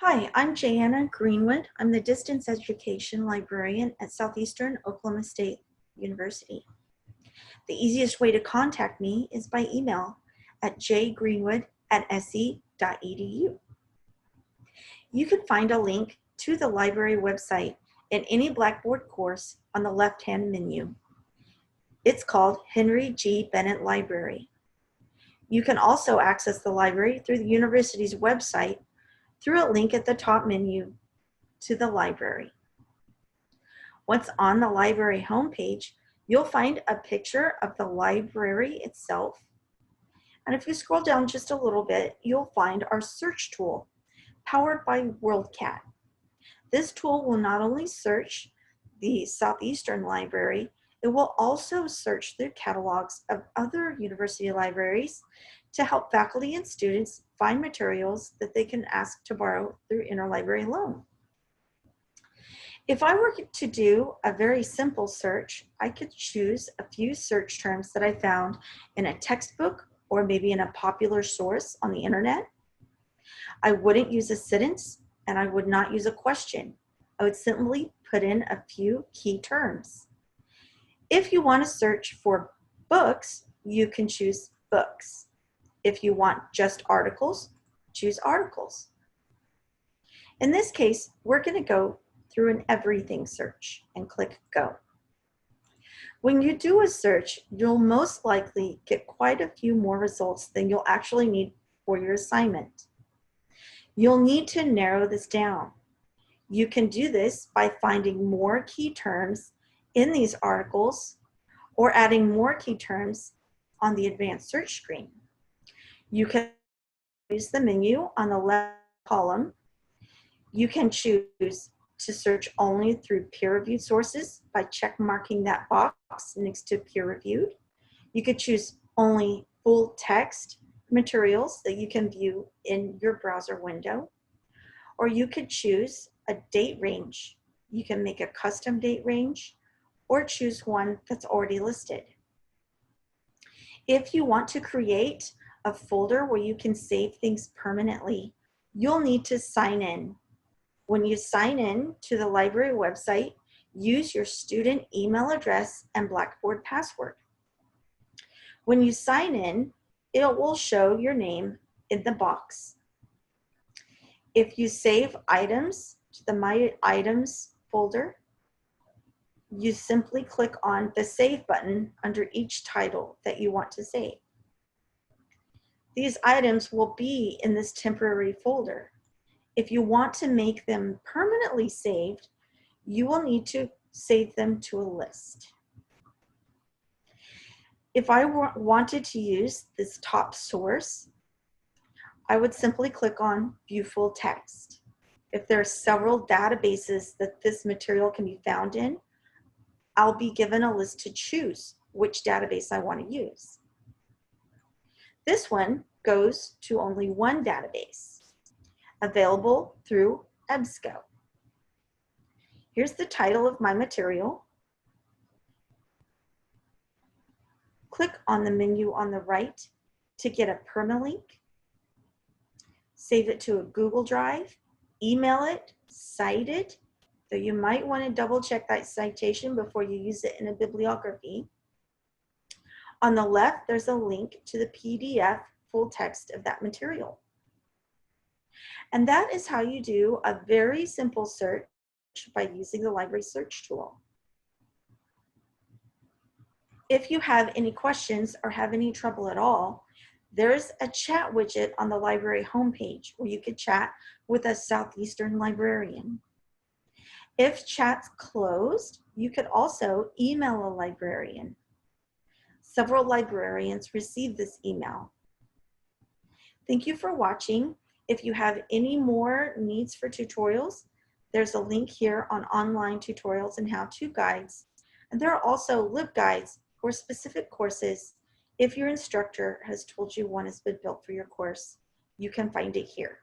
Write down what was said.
Hi, I'm Jana Greenwood. I'm the Distance Education Librarian at Southeastern Oklahoma State University. The easiest way to contact me is by email at jgreenwood@se.edu. You can find a link to the library website in any Blackboard course on the left-hand menu. It's called Henry G. Bennett Library. You can also access the library through the university's website through a link at the top menu to the library. Once on the library homepage, you'll find a picture of the library itself. And if you scroll down just a little bit, you'll find our search tool powered by WorldCat. This tool will not only search the Southeastern Library, it will also search through catalogs of other university libraries to help faculty and students find materials that they can ask to borrow through interlibrary loan. If I were to do a very simple search, I could choose a few search terms that I found in a textbook or maybe in a popular source on the internet. I wouldn't use a sentence and I would not use a question. I would simply put in a few key terms. If you want to search for books, you can choose books. If you want just articles, choose articles. In this case, we're going to go through an everything search and click go. When you do a search, you'll most likely get quite a few more results than you'll actually need for your assignment. You'll need to narrow this down. You can do this by finding more key terms in these articles or adding more key terms on the advanced search screen. You can use the menu on the left column. You can choose to search only through peer-reviewed sources by check marking that box next to peer-reviewed. You could choose only full text materials that you can view in your browser window, or you could choose a date range. You can make a custom date range or choose one that's already listed. If you want to create a folder where you can save things permanently, you'll need to sign in. When you sign in to the library website, use your student email address and Blackboard password. When you sign in, it will show your name in the box. If you save items to the My Items folder, you simply click on the Save button under each title that you want to save. These items will be in this temporary folder. If you want to make them permanently saved, you will need to save them to a list. If I wanted to use this top source, I would simply click on View Full Text. If there are several databases that this material can be found in, I'll be given a list to choose which database I want to use. This one goes to only one database, available through EBSCO. Here's the title of my material. Click on the menu on the right to get a permalink. Save it to a Google Drive, email it, cite it, though you might want to double check that citation before you use it in a bibliography. On the left, there's a link to the PDF full text of that material. And that is how you do a very simple search by using the library search tool. If you have any questions or have any trouble at all, there's a chat widget on the library homepage where you could chat with a Southeastern librarian. If chat's closed, you could also email a librarian. Several librarians receive this email. Thank you for watching. If you have any more needs for tutorials, there's a link here on online tutorials and how-to guides. And there are also LibGuides for specific courses. If your instructor has told you one has been built for your course, you can find it here.